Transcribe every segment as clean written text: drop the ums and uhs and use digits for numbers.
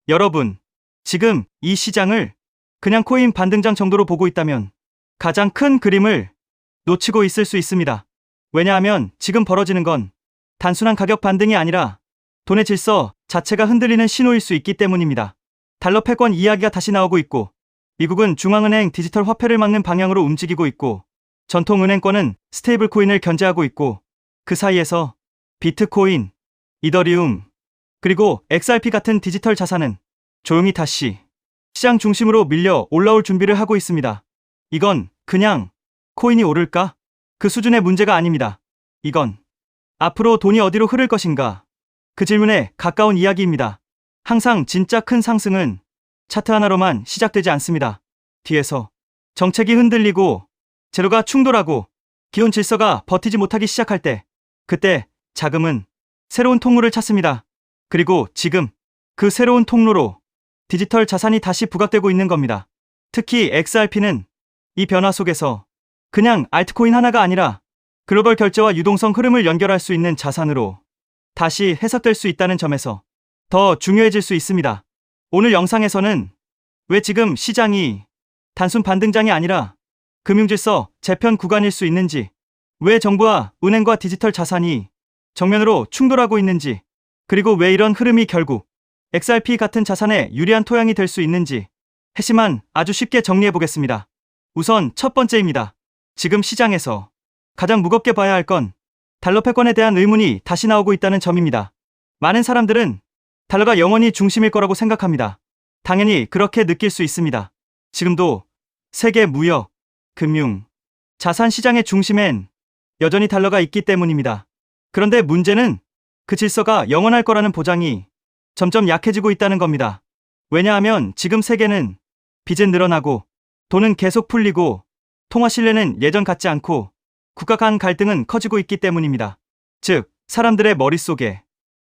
여러분, 지금 이 시장을 그냥 코인 반등장 정도로 보고 있다면 가장 큰 그림을 놓치고 있을 수 있습니다. 왜냐하면 지금 벌어지는 건 단순한 가격 반등이 아니라 돈의 질서 자체가 흔들리는 신호일 수 있기 때문입니다. 달러 패권 이야기가 다시 나오고 있고, 미국은 중앙은행 디지털 화폐를 막는 방향으로 움직이고 있고, 전통은행권은 스테이블 코인을 견제하고 있고, 그 사이에서 비트코인, 이더리움, 그리고 XRP 같은 디지털 자산은 조용히 다시 시장 중심으로 밀려 올라올 준비를 하고 있습니다. 이건 그냥 코인이 오를까? 그 수준의 문제가 아닙니다. 이건 앞으로 돈이 어디로 흐를 것인가? 그 질문에 가까운 이야기입니다. 항상 진짜 큰 상승은 차트 하나로만 시작되지 않습니다. 뒤에서 정책이 흔들리고 재료가 충돌하고 기존 질서가 버티지 못하기 시작할 때, 그때 자금은 새로운 통로를 찾습니다. 그리고 지금 그 새로운 통로로 디지털 자산이 다시 부각되고 있는 겁니다. 특히 XRP는 이 변화 속에서 그냥 알트코인 하나가 아니라 글로벌 결제와 유동성 흐름을 연결할 수 있는 자산으로 다시 해석될 수 있다는 점에서 더 중요해질 수 있습니다. 오늘 영상에서는 왜 지금 시장이 단순 반등장이 아니라 금융질서 재편 구간일 수 있는지, 왜 정부와 은행과 디지털 자산이 정면으로 충돌하고 있는지, 그리고 왜 이런 흐름이 결국 XRP 같은 자산에 유리한 토양이 될 수 있는지 핵심만 아주 쉽게 정리해 보겠습니다. 우선 첫 번째입니다. 지금 시장에서 가장 무겁게 봐야 할 건 달러 패권에 대한 의문이 다시 나오고 있다는 점입니다. 많은 사람들은 달러가 영원히 중심일 거라고 생각합니다. 당연히 그렇게 느낄 수 있습니다. 지금도 세계 무역, 금융, 자산 시장의 중심엔 여전히 달러가 있기 때문입니다. 그런데 문제는 그 질서가 영원할 거라는 보장이 점점 약해지고 있다는 겁니다. 왜냐하면 지금 세계는 빚은 늘어나고 돈은 계속 풀리고 통화 신뢰는 예전 같지 않고 국가 간 갈등은 커지고 있기 때문입니다. 즉, 사람들의 머릿속에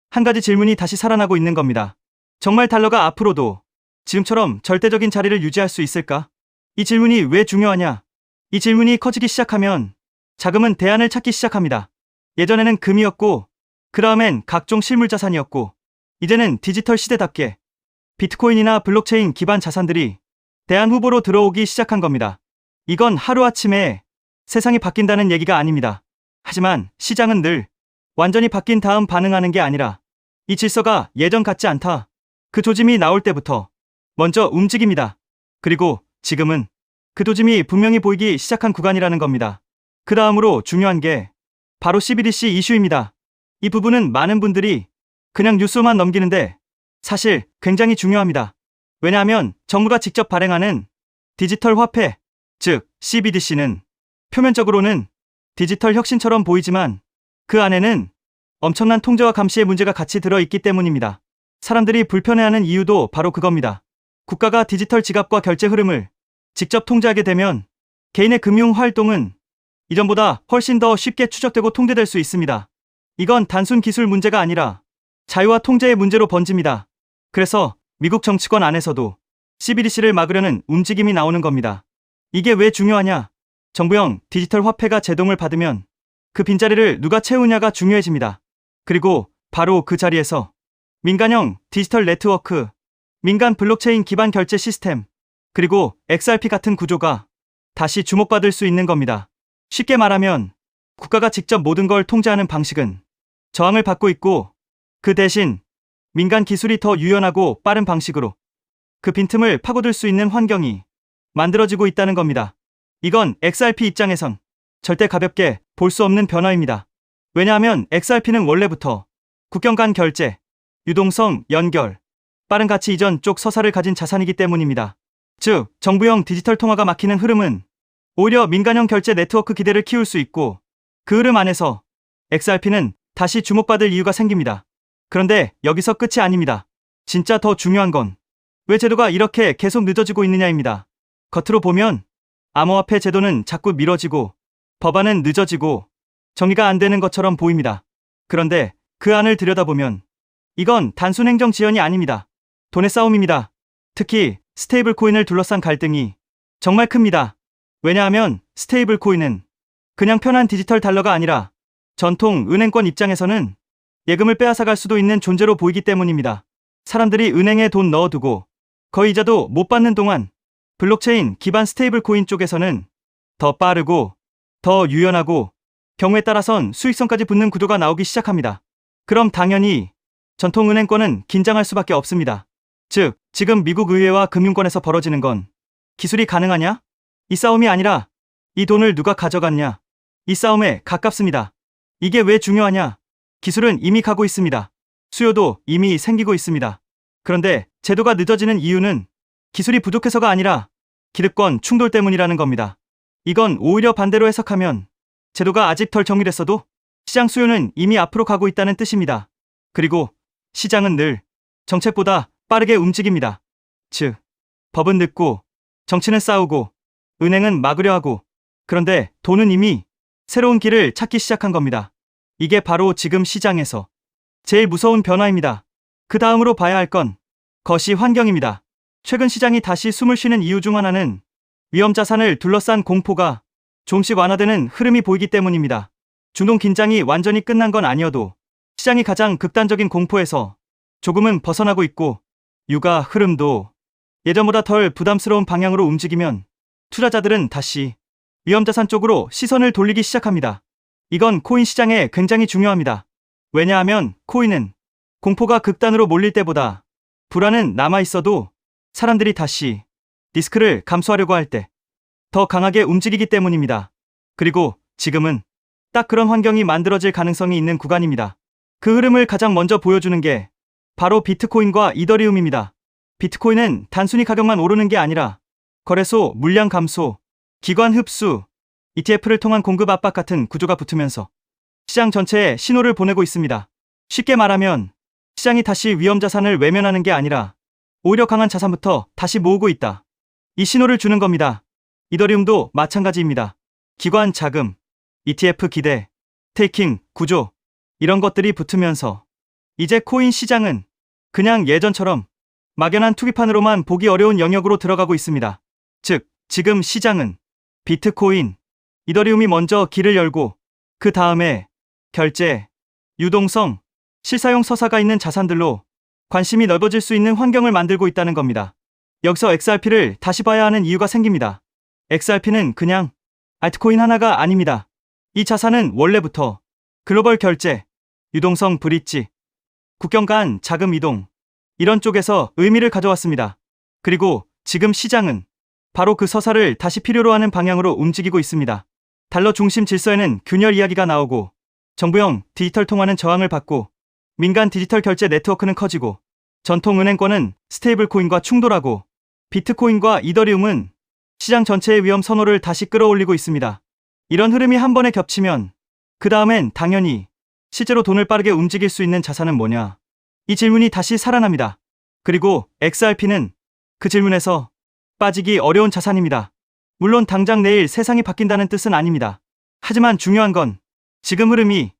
한 가지 질문이 다시 살아나고 있는 겁니다. 정말 달러가 앞으로도 지금처럼 절대적인 자리를 유지할 수 있을까? 이 질문이 왜 중요하냐? 이 질문이 커지기 시작하면 자금은 대안을 찾기 시작합니다. 예전에는 금이었고, 그 다음엔 각종 실물 자산이었고, 이제는 디지털 시대답게 비트코인이나 블록체인 기반 자산들이 대안 후보로 들어오기 시작한 겁니다. 이건 하루아침에 세상이 바뀐다는 얘기가 아닙니다. 하지만 시장은 늘 완전히 바뀐 다음 반응하는 게 아니라 이 질서가 예전 같지 않다, 그 조짐이 나올 때부터 먼저 움직입니다. 그리고 지금은 그 조짐이 분명히 보이기 시작한 구간이라는 겁니다. 그 다음으로 중요한 게 바로 CBDC 이슈입니다. 이 부분은 많은 분들이 그냥 뉴스만 넘기는데 사실 굉장히 중요합니다. 왜냐하면 정부가 직접 발행하는 디지털 화폐, 즉 CBDC는 표면적으로는 디지털 혁신처럼 보이지만 그 안에는 엄청난 통제와 감시의 문제가 같이 들어있기 때문입니다. 사람들이 불편해하는 이유도 바로 그겁니다. 국가가 디지털 지갑과 결제 흐름을 직접 통제하게 되면 개인의 금융 활동은 이전보다 훨씬 더 쉽게 추적되고 통제될 수 있습니다. 이건 단순 기술 문제가 아니라 자유와 통제의 문제로 번집니다. 그래서 미국 정치권 안에서도 CBDC를 막으려는 움직임이 나오는 겁니다. 이게 왜 중요하냐? 정부형 디지털 화폐가 제동을 받으면 그 빈자리를 누가 채우냐가 중요해집니다. 그리고 바로 그 자리에서 민간형 디지털 네트워크, 민간 블록체인 기반 결제 시스템, 그리고 XRP 같은 구조가 다시 주목받을 수 있는 겁니다. 쉽게 말하면 국가가 직접 모든 걸 통제하는 방식은 저항을 받고 있고, 그 대신 민간 기술이 더 유연하고 빠른 방식으로 그 빈틈을 파고들 수 있는 환경이 만들어지고 있다는 겁니다. 이건 XRP 입장에선 절대 가볍게 볼 수 없는 변화입니다. 왜냐하면 XRP는 원래부터 국경 간 결제, 유동성, 연결, 빠른 가치 이전 쪽 서사를 가진 자산이기 때문입니다. 즉, 정부형 디지털 통화가 막히는 흐름은 오히려 민간형 결제 네트워크 기대를 키울 수 있고, 그 흐름 안에서 XRP는 다시 주목받을 이유가 생깁니다. 그런데 여기서 끝이 아닙니다. 진짜 더 중요한 건 왜 제도가 이렇게 계속 늦어지고 있느냐입니다. 겉으로 보면 암호화폐 제도는 자꾸 미뤄지고 법안은 늦어지고 정의가 안 되는 것처럼 보입니다. 그런데 그 안을 들여다보면 이건 단순 행정 지연이 아닙니다. 돈의 싸움입니다. 특히 스테이블 코인을 둘러싼 갈등이 정말 큽니다. 왜냐하면 스테이블 코인은 그냥 편한 디지털 달러가 아니라 전통 은행권 입장에서는 예금을 빼앗아갈 수도 있는 존재로 보이기 때문입니다. 사람들이 은행에 돈 넣어두고 거의 이자도 못 받는 동안 블록체인 기반 스테이블 코인 쪽에서는 더 빠르고 더 유연하고 경우에 따라선 수익성까지 붙는 구조가 나오기 시작합니다. 그럼 당연히 전통은행권은 긴장할 수밖에 없습니다. 즉, 지금 미국 의회와 금융권에서 벌어지는 건 기술이 가능하냐? 이 싸움이 아니라 이 돈을 누가 가져갔냐? 이 싸움에 가깝습니다. 이게 왜 중요하냐? 기술은 이미 가고 있습니다. 수요도 이미 생기고 있습니다. 그런데 제도가 늦어지는 이유는 기술이 부족해서가 아니라 기득권 충돌 때문이라는 겁니다. 이건 오히려 반대로 해석하면 제도가 아직 덜 정리됐어도 시장 수요는 이미 앞으로 가고 있다는 뜻입니다. 그리고 시장은 늘 정책보다 빠르게 움직입니다. 즉, 법은 늦고 정치는 싸우고 은행은 막으려 하고, 그런데 돈은 이미 새로운 길을 찾기 시작한 겁니다. 이게 바로 지금 시장에서 제일 무서운 변화입니다. 그 다음으로 봐야 할 건 거시 환경입니다. 최근 시장이 다시 숨을 쉬는 이유 중 하나는 위험 자산을 둘러싼 공포가 조금씩 완화되는 흐름이 보이기 때문입니다. 중동 긴장이 완전히 끝난 건 아니어도 시장이 가장 극단적인 공포에서 조금은 벗어나고 있고, 유가 흐름도 예전보다 덜 부담스러운 방향으로 움직이면 투자자들은 다시 위험자산 쪽으로 시선을 돌리기 시작합니다. 이건 코인 시장에 굉장히 중요합니다. 왜냐하면 코인은 공포가 극단으로 몰릴 때보다 불안은 남아있어도 사람들이 다시 리스크를 감수하려고 할 때 더 강하게 움직이기 때문입니다. 그리고 지금은 딱 그런 환경이 만들어질 가능성이 있는 구간입니다. 그 흐름을 가장 먼저 보여주는 게 바로 비트코인과 이더리움입니다. 비트코인은 단순히 가격만 오르는 게 아니라 거래소 물량 감소, 기관 흡수, ETF를 통한 공급 압박 같은 구조가 붙으면서 시장 전체에 신호를 보내고 있습니다. 쉽게 말하면 시장이 다시 위험 자산을 외면하는 게 아니라 오히려 강한 자산부터 다시 모으고 있다. 이 신호를 주는 겁니다. 이더리움도 마찬가지입니다. 기관 자금, ETF 기대, 스테이킹 구조, 이런 것들이 붙으면서 이제 코인 시장은 그냥 예전처럼 막연한 투기판으로만 보기 어려운 영역으로 들어가고 있습니다. 즉, 지금 시장은 비트코인, 이더리움이 먼저 길을 열고 그 다음에 결제, 유동성, 실사용 서사가 있는 자산들로 관심이 넓어질 수 있는 환경을 만들고 있다는 겁니다. 여기서 XRP를 다시 봐야 하는 이유가 생깁니다. XRP는 그냥 알트코인 하나가 아닙니다. 이 자산은 원래부터 글로벌 결제, 유동성 브릿지, 국경 간 자금 이동, 이런 쪽에서 의미를 가져왔습니다. 그리고 지금 시장은 바로 그 서사를 다시 필요로 하는 방향으로 움직이고 있습니다. 달러 중심 질서에는 균열 이야기가 나오고, 정부형 디지털 통화는 저항을 받고, 민간 디지털 결제 네트워크는 커지고, 전통 은행권은 스테이블 코인과 충돌하고, 비트코인과 이더리움은 시장 전체의 위험 선호를 다시 끌어올리고 있습니다. 이런 흐름이 한 번에 겹치면 그 다음엔 당연히 실제로 돈을 빠르게 움직일 수 있는 자산은 뭐냐? 이 질문이 다시 살아납니다. 그리고 XRP는 그 질문에서 빠지기 어려운 자산입니다. 물론 당장 내일 세상이 바뀐다는 뜻은 아닙니다. 하지만 중요한 건 지금 흐름이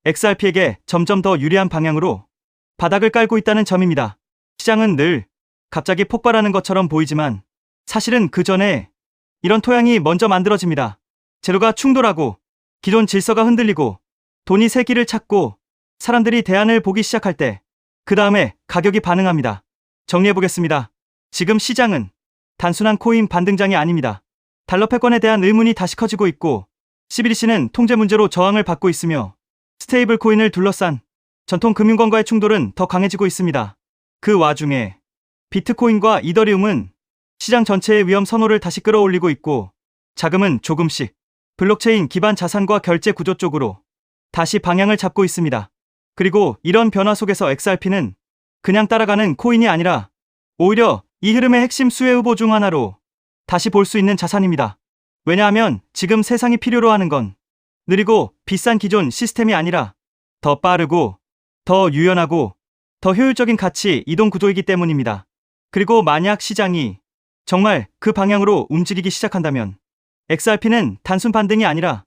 XRP에게 점점 더 유리한 방향으로 바닥을 깔고 있다는 점입니다. 시장은 늘 갑자기 폭발하는 것처럼 보이지만 사실은 그 전에 이런 토양이 먼저 만들어집니다. 제도가 충돌하고 기존 질서가 흔들리고 돈이 새 길을 찾고 사람들이 대안을 보기 시작할 때 그 다음에 가격이 반응합니다. 정리해보겠습니다. 지금 시장은 단순한 코인 반등장이 아닙니다. 달러 패권에 대한 의문이 다시 커지고 있고, CBDC는 통제 문제로 저항을 받고 있으며 스테이블 코인을 둘러싼 전통 금융권과의 충돌은 더 강해지고 있습니다. 그 와중에 비트코인과 이더리움은 시장 전체의 위험 선호를 다시 끌어올리고 있고, 자금은 조금씩 블록체인 기반 자산과 결제 구조 쪽으로 다시 방향을 잡고 있습니다. 그리고 이런 변화 속에서 XRP는 그냥 따라가는 코인이 아니라 오히려 이 흐름의 핵심 수혜 후보 중 하나로 다시 볼 수 있는 자산입니다. 왜냐하면 지금 세상이 필요로 하는 건 느리고 비싼 기존 시스템이 아니라 더 빠르고 더 유연하고 더 효율적인 가치 이동 구조이기 때문입니다. 그리고 만약 시장이 정말 그 방향으로 움직이기 시작한다면 XRP는 단순 반등이 아니라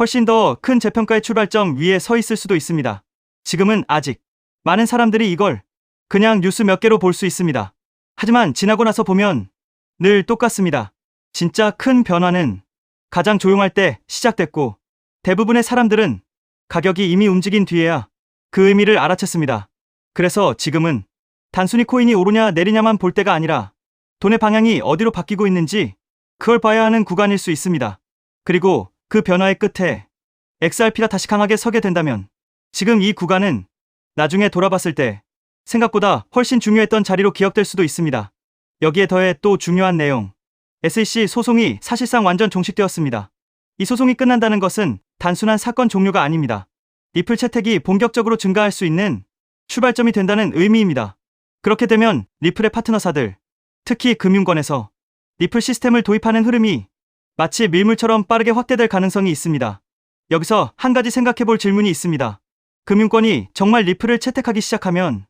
훨씬 더 큰 재평가의 출발점 위에 서 있을 수도 있습니다. 지금은 아직 많은 사람들이 이걸 그냥 뉴스 몇 개로 볼 수 있습니다. 하지만 지나고 나서 보면 늘 똑같습니다. 진짜 큰 변화는 가장 조용할 때 시작됐고, 대부분의 사람들은 가격이 이미 움직인 뒤에야 그 의미를 알아챘습니다. 그래서 지금은 단순히 코인이 오르냐 내리냐만 볼 때가 아니라 돈의 방향이 어디로 바뀌고 있는지 그걸 봐야 하는 구간일 수 있습니다. 그리고 그 변화의 끝에 XRP가 다시 강하게 서게 된다면 지금 이 구간은 나중에 돌아봤을 때 생각보다 훨씬 중요했던 자리로 기억될 수도 있습니다. 여기에 더해 또 중요한 내용. SEC 소송이 사실상 완전 종식되었습니다. 이 소송이 끝난다는 것은 단순한 사건 종료가 아닙니다. 리플 채택이 본격적으로 증가할 수 있는 출발점이 된다는 의미입니다. 그렇게 되면 리플의 파트너사들, 특히 금융권에서 리플 시스템을 도입하는 흐름이 마치 밀물처럼 빠르게 확대될 가능성이 있습니다. 여기서 한 가지 생각해볼 질문이 있습니다. 금융권이 정말 리플을 채택하기 시작하면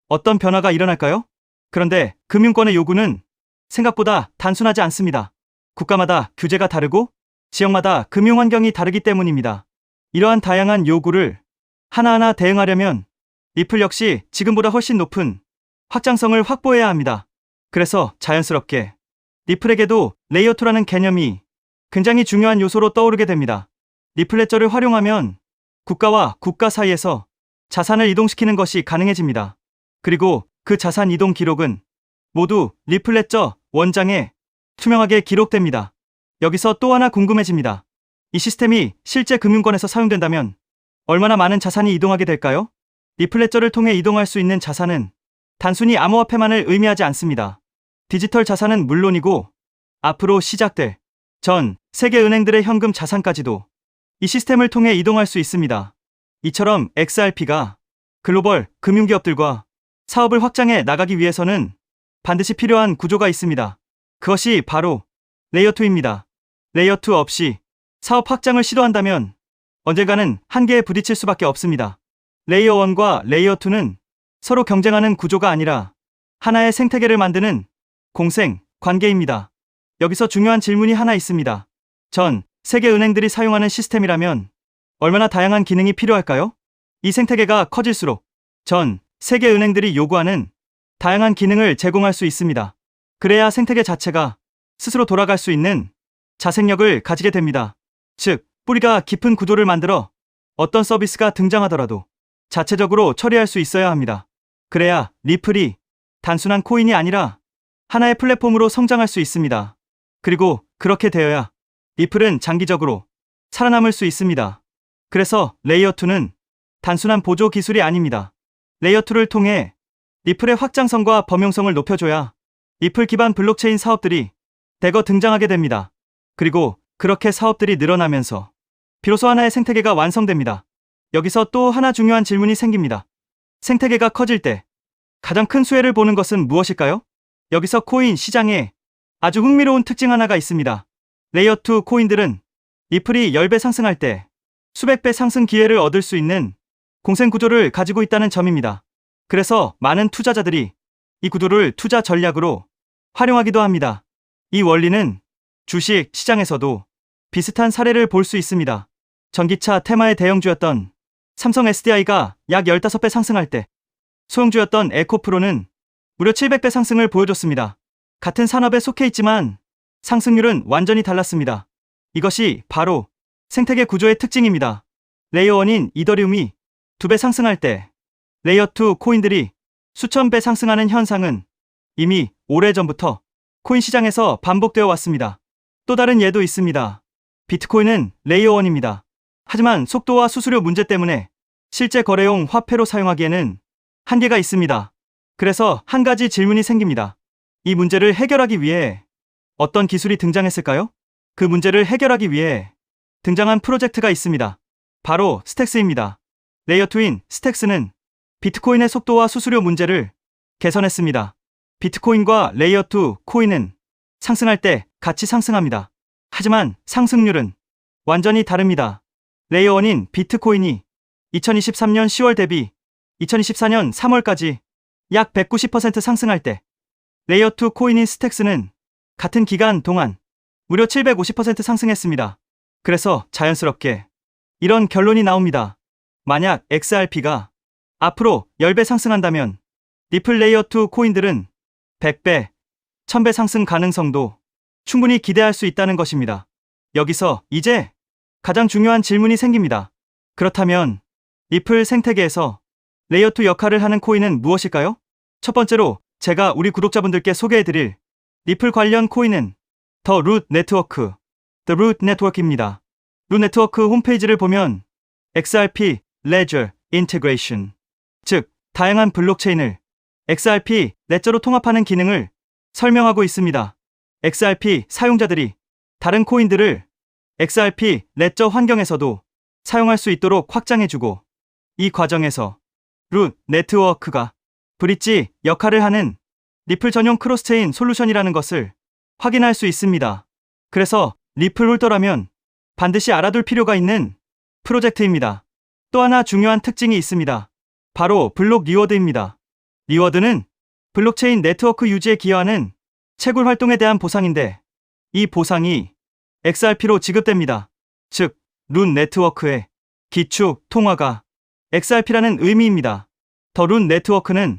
어떤 변화가 일어날까요? 그런데 금융권의 요구는 생각보다 단순하지 않습니다. 국가마다 규제가 다르고 지역마다 금융 환경이 다르기 때문입니다. 이러한 다양한 요구를 하나하나 대응하려면 리플 역시 지금보다 훨씬 높은 확장성을 확보해야 합니다. 그래서 자연스럽게 리플에게도 레이어2라는 개념이 굉장히 중요한 요소로 떠오르게 됩니다. 리플 레저를 활용하면 국가와 국가 사이에서 자산을 이동시키는 것이 가능해집니다. 그리고 그 자산 이동 기록은 모두 리플 레저 원장에 투명하게 기록됩니다. 여기서 또 하나 궁금해집니다. 이 시스템이 실제 금융권에서 사용된다면 얼마나 많은 자산이 이동하게 될까요? 리플 레저를 통해 이동할 수 있는 자산은 단순히 암호화폐만을 의미하지 않습니다. 디지털 자산은 물론이고 앞으로 시작될 전 세계 은행들의 현금 자산까지도 이 시스템을 통해 이동할 수 있습니다. 이처럼 XRP가 글로벌 금융기업들과 사업을 확장해 나가기 위해서는 반드시 필요한 구조가 있습니다. 그것이 바로 레이어2입니다. 레이어2 없이 사업 확장을 시도한다면 언젠가는 한계에 부딪힐 수밖에 없습니다. 레이어1과 레이어2는 서로 경쟁하는 구조가 아니라 하나의 생태계를 만드는 공생 관계입니다. 여기서 중요한 질문이 하나 있습니다. 전 세계 은행들이 사용하는 시스템이라면 얼마나 다양한 기능이 필요할까요? 이 생태계가 커질수록 전 세계 은행들이 요구하는 다양한 기능을 제공할 수 있습니다. 그래야 생태계 자체가 스스로 돌아갈 수 있는 자생력을 가지게 됩니다. 즉, 뿌리가 깊은 구조를 만들어 어떤 서비스가 등장하더라도 자체적으로 처리할 수 있어야 합니다. 그래야 리플이 단순한 코인이 아니라 하나의 플랫폼으로 성장할 수 있습니다. 그리고 그렇게 되어야 리플은 장기적으로 살아남을 수 있습니다. 그래서 레이어2는 단순한 보조 기술이 아닙니다. 레이어2를 통해 리플의 확장성과 범용성을 높여줘야 리플 기반 블록체인 사업들이 대거 등장하게 됩니다. 그리고 그렇게 사업들이 늘어나면서 비로소 하나의 생태계가 완성됩니다. 여기서 또 하나 중요한 질문이 생깁니다. 생태계가 커질 때 가장 큰 수혜를 보는 것은 무엇일까요? 여기서 코인 시장에 아주 흥미로운 특징 하나가 있습니다. 레이어2 코인들은 리플이 10배 상승할 때 수백 배 상승 기회를 얻을 수 있는 공생 구조를 가지고 있다는 점입니다. 그래서 많은 투자자들이 이 구조를 투자 전략으로 활용하기도 합니다. 이 원리는 주식 시장에서도 비슷한 사례를 볼 수 있습니다. 전기차 테마의 대형주였던 삼성 SDI가 약 15배 상승할 때 소형주였던 에코프로는 무려 700배 상승을 보여줬습니다. 같은 산업에 속해 있지만 상승률은 완전히 달랐습니다. 이것이 바로 생태계 구조의 특징입니다. 레이어1인 이더리움이 2배 상승할 때 레이어2 코인들이 수천 배 상승하는 현상은 이미 오래전부터 코인 시장에서 반복되어 왔습니다. 또 다른 예도 있습니다. 비트코인은 레이어1입니다. 하지만 속도와 수수료 문제 때문에 실제 거래용 화폐로 사용하기에는 한계가 있습니다. 그래서 한 가지 질문이 생깁니다. 이 문제를 해결하기 위해 어떤 기술이 등장했을까요? 그 문제를 해결하기 위해 등장한 프로젝트가 있습니다. 바로 스택스입니다. 레이어2인 스택스는 비트코인의 속도와 수수료 문제를 개선했습니다. 비트코인과 레이어2 코인은 상승할 때 같이 상승합니다. 하지만 상승률은 완전히 다릅니다. 레이어1인 비트코인이 2023년 10월 대비 2024년 3월까지 약 190% 상승할 때 레이어2 코인인 스택스는 같은 기간 동안 무려 750% 상승했습니다. 그래서 자연스럽게 이런 결론이 나옵니다. 만약 XRP가 앞으로 10배 상승한다면 리플 레이어2 코인들은 100배, 1000배 상승 가능성도 충분히 기대할 수 있다는 것입니다. 여기서 이제 가장 중요한 질문이 생깁니다. 그렇다면 리플 생태계에서 레이어2 역할을 하는 코인은 무엇일까요? 첫 번째로 제가 우리 구독자분들께 소개해드릴 리플 관련 코인은 더 루트 네트워크, The Root Network입니다. 루트 네트워크 홈페이지를 보면 XRP Ledger Integration, 즉 다양한 블록체인을 XRP 레저로 통합하는 기능을 설명하고 있습니다. XRP 사용자들이 다른 코인들을 XRP 레저 환경에서도 사용할 수 있도록 확장해주고, 이 과정에서 루트 네트워크가 브릿지 역할을 하는 리플 전용 크로스체인 솔루션이라는 것을 확인할 수 있습니다. 그래서 리플 홀더라면 반드시 알아둘 필요가 있는 프로젝트입니다. 또 하나 중요한 특징이 있습니다. 바로 블록 리워드입니다. 리워드는 블록체인 네트워크 유지에 기여하는 채굴 활동에 대한 보상인데, 이 보상이 XRP로 지급됩니다. 즉, 루트 네트워크의 기축 통화가 XRP라는 의미입니다. 더 루트 네트워크는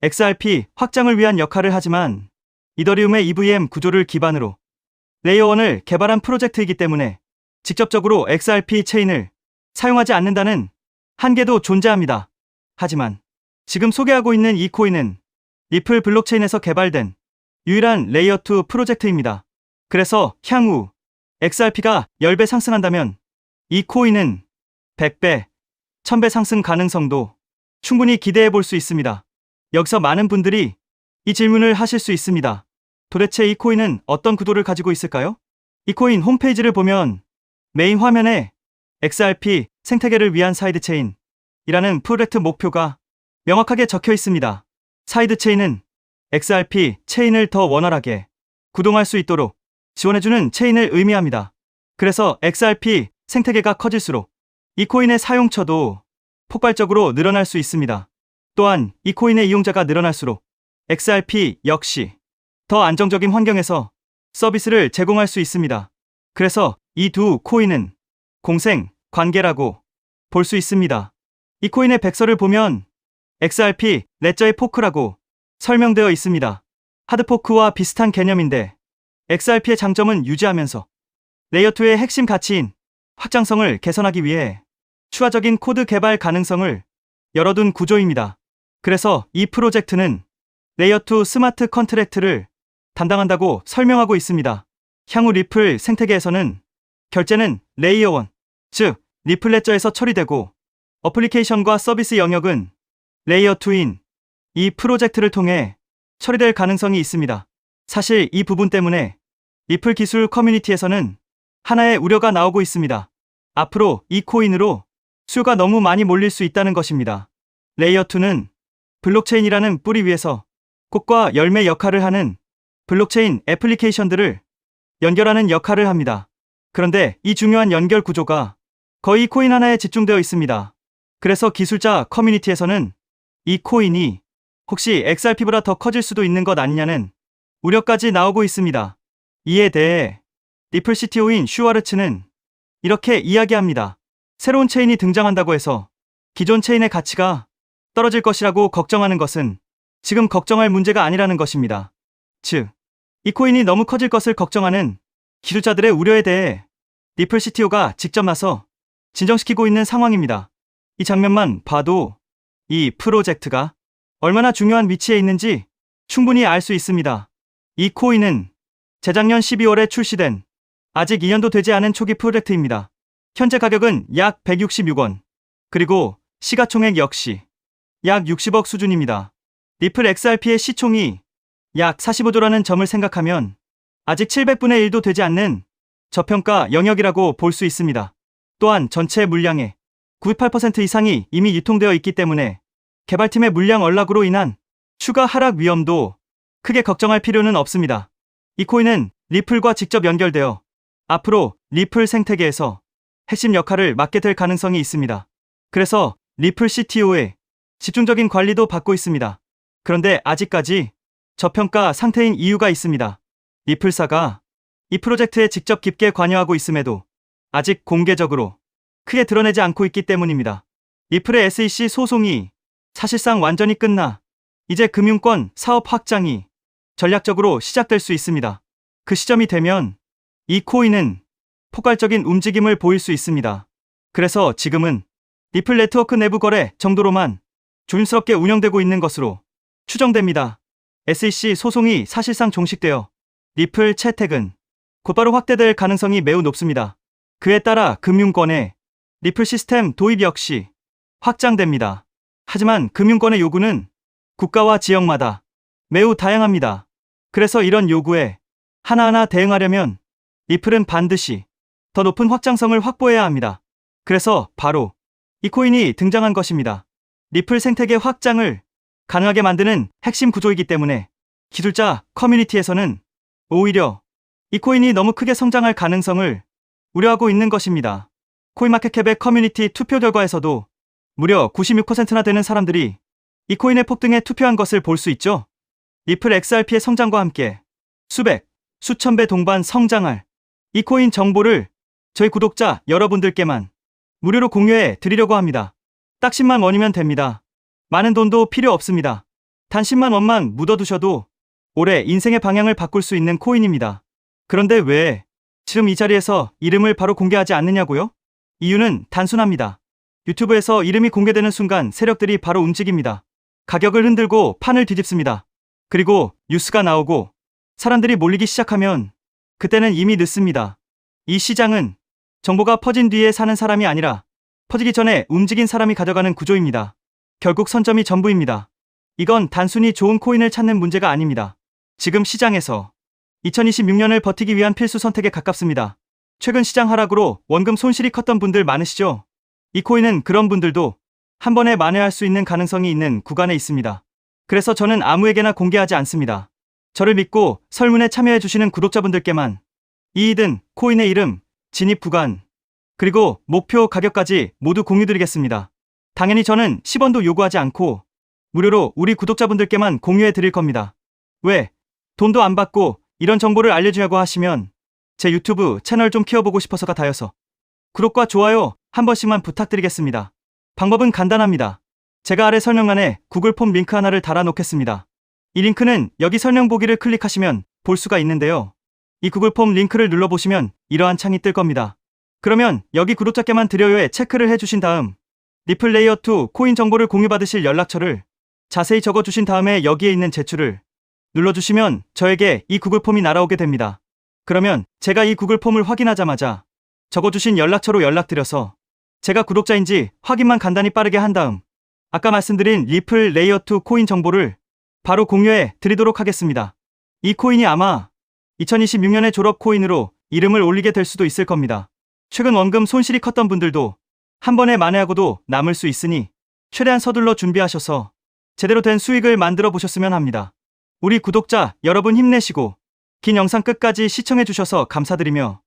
XRP 확장을 위한 역할을 하지만 이더리움의 EVM 구조를 기반으로 레이어 1을 개발한 프로젝트이기 때문에 직접적으로 XRP 체인을 사용하지 않는다는 한계도 존재합니다. 하지만 지금 소개하고 있는 이 코인은 리플 블록체인에서 개발된 유일한 레이어 2 프로젝트입니다. 그래서 향후 XRP가 10배 상승한다면 이 코인은 100배, 1000배 상승 가능성도 충분히 기대해 볼 수 있습니다. 여기서 많은 분들이 이 질문을 하실 수 있습니다. 도대체 이 코인은 어떤 구도를 가지고 있을까요? 이 코인 홈페이지를 보면 메인 화면에 XRP 생태계를 위한 사이드체인이라는 프로젝트 목표가 명확하게 적혀 있습니다. 사이드체인은 XRP 체인을 더 원활하게 구동할 수 있도록 지원해주는 체인을 의미합니다. 그래서 XRP 생태계가 커질수록 이 코인의 사용처도 폭발적으로 늘어날 수 있습니다. 또한 이 코인의 이용자가 늘어날수록 XRP 역시 더 안정적인 환경에서 서비스를 제공할 수 있습니다. 그래서 이 두 코인은 공생 관계라고 볼 수 있습니다. 이 코인의 백서를 보면 XRP 레저의 포크라고 설명되어 있습니다. 하드포크와 비슷한 개념인데 XRP의 장점은 유지하면서 레이어 2의 핵심 가치인 확장성을 개선하기 위해 추가적인 코드 개발 가능성을 열어둔 구조입니다. 그래서 이 프로젝트는 레이어 2 스마트 컨트랙트를 담당한다고 설명하고 있습니다. 향후 리플 생태계에서는 결제는 레이어 1, 즉 리플 레저에서 처리되고 어플리케이션과 서비스 영역은 레이어 2인 이 프로젝트를 통해 처리될 가능성이 있습니다. 사실 이 부분 때문에 리플 기술 커뮤니티에서는 하나의 우려가 나오고 있습니다. 앞으로 이 코인으로 수요가 너무 많이 몰릴 수 있다는 것입니다. 레이어 2는 블록체인이라는 뿌리 위에서 꽃과 열매 역할을 하는 블록체인 애플리케이션들을 연결하는 역할을 합니다. 그런데 이 중요한 연결 구조가 거의 코인 하나에 집중되어 있습니다. 그래서 기술자 커뮤니티에서는 이 코인이 혹시 XRP보다 더 커질 수도 있는 것 아니냐는 우려까지 나오고 있습니다. 이에 대해 리플 CTO인 슈와르츠는 이렇게 이야기합니다. 새로운 체인이 등장한다고 해서 기존 체인의 가치가 떨어질 것이라고 걱정하는 것은 지금 걱정할 문제가 아니라는 것입니다. 즉, 이 코인이 너무 커질 것을 걱정하는 기술자들의 우려에 대해 리플 CTO가 직접 나서 진정시키고 있는 상황입니다. 이 장면만 봐도 이 프로젝트가 얼마나 중요한 위치에 있는지 충분히 알 수 있습니다. 이 코인은 재작년 12월에 출시된 아직 2년도 되지 않은 초기 프로젝트입니다. 현재 가격은 약 166원, 그리고 시가총액 역시 약 60억 수준입니다. 리플 XRP의 시총이 약 45조라는 점을 생각하면 아직 700분의 1도 되지 않는 저평가 영역이라고 볼 수 있습니다. 또한 전체 물량의 98% 이상이 이미 유통되어 있기 때문에 개발팀의 물량 언락으로 인한 추가 하락 위험도 크게 걱정할 필요는 없습니다. 이 코인은 리플과 직접 연결되어 앞으로 리플 생태계에서 핵심 역할을 맡게 될 가능성이 있습니다. 그래서 리플 CTO의 집중적인 관리도 받고 있습니다. 그런데 아직까지 저평가 상태인 이유가 있습니다. 리플사가 이 프로젝트에 직접 깊게 관여하고 있음에도 아직 공개적으로 크게 드러내지 않고 있기 때문입니다. 리플의 SEC 소송이 사실상 완전히 끝나 이제 금융권 사업 확장이 전략적으로 시작될 수 있습니다. 그 시점이 되면 이 코인은 폭발적인 움직임을 보일 수 있습니다. 그래서 지금은 리플 네트워크 내부 거래 정도로만 조심스럽게 운영되고 있는 것으로 추정됩니다. SEC 소송이 사실상 종식되어 리플 채택은 곧바로 확대될 가능성이 매우 높습니다. 그에 따라 금융권의 리플 시스템 도입 역시 확장됩니다. 하지만 금융권의 요구는 국가와 지역마다 매우 다양합니다. 그래서 이런 요구에 하나하나 대응하려면 리플은 반드시 더 높은 확장성을 확보해야 합니다. 그래서 바로 이 코인이 등장한 것입니다. 리플 생태계 확장을 가능하게 만드는 핵심 구조이기 때문에 기술자 커뮤니티에서는 오히려 이 코인이 너무 크게 성장할 가능성을 우려하고 있는 것입니다. 코인마켓캡의 커뮤니티 투표 결과에서도 무려 96%나 되는 사람들이 이 코인의 폭등에 투표한 것을 볼 수 있죠. 리플 XRP의 성장과 함께 수백, 수천 배 동반 성장할 이 코인 정보를 저희 구독자 여러분들께만 무료로 공유해 드리려고 합니다. 딱 10만 원이면 됩니다. 많은 돈도 필요 없습니다. 단 10만 원만 묻어두셔도 올해 인생의 방향을 바꿀 수 있는 코인입니다. 그런데 왜 지금 이 자리에서 이름을 바로 공개하지 않느냐고요? 이유는 단순합니다. 유튜브에서 이름이 공개되는 순간 세력들이 바로 움직입니다. 가격을 흔들고 판을 뒤집습니다. 그리고 뉴스가 나오고 사람들이 몰리기 시작하면 그때는 이미 늦습니다. 이 시장은 정보가 퍼진 뒤에 사는 사람이 아니라 퍼지기 전에 움직인 사람이 가져가는 구조입니다. 결국 선점이 전부입니다. 이건 단순히 좋은 코인을 찾는 문제가 아닙니다. 지금 시장에서 2026년을 버티기 위한 필수 선택에 가깝습니다. 최근 시장 하락으로 원금 손실이 컸던 분들 많으시죠? 이 코인은 그런 분들도 한 번에 만회할 수 있는 가능성이 있는 구간에 있습니다. 그래서 저는 아무에게나 공개하지 않습니다. 저를 믿고 설문에 참여해주시는 구독자분들께만 이익은 코인의 이름, 진입 구간, 그리고 목표 가격까지 모두 공유드리겠습니다. 당연히 저는 10원도 요구하지 않고 무료로 우리 구독자분들께만 공유해 드릴 겁니다. 왜? 돈도 안 받고 이런 정보를 알려주냐고 하시면 제 유튜브 채널 좀 키워보고 싶어서가 다여서 구독과 좋아요 한 번씩만 부탁드리겠습니다. 방법은 간단합니다. 제가 아래 설명란에 구글 폼 링크 하나를 달아놓겠습니다. 이 링크는 여기 설명 보기를 클릭하시면 볼 수가 있는데요. 이 구글 폼 링크를 눌러보시면 이러한 창이 뜰 겁니다. 그러면 여기 구독자께만 드려요에 체크를 해주신 다음 리플 레이어2 코인 정보를 공유받으실 연락처를 자세히 적어주신 다음에 여기에 있는 제출을 눌러주시면 저에게 이 구글 폼이 날아오게 됩니다. 그러면 제가 이 구글 폼을 확인하자마자 적어주신 연락처로 연락드려서 제가 구독자인지 확인만 간단히 빠르게 한 다음 아까 말씀드린 리플 레이어2 코인 정보를 바로 공유해 드리도록 하겠습니다. 이 코인이 아마 2026년의 졸업 코인으로 이름을 올리게 될 수도 있을 겁니다. 최근 원금 손실이 컸던 분들도 한 번에 만회하고도 남을 수 있으니 최대한 서둘러 준비하셔서 제대로 된 수익을 만들어 보셨으면 합니다. 우리 구독자 여러분 힘내시고 긴 영상 끝까지 시청해 주셔서 감사드리며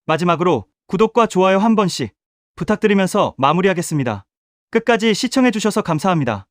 마지막으로 구독과 좋아요 한 번씩 부탁드리면서 마무리하겠습니다. 끝까지 시청해 주셔서 감사합니다.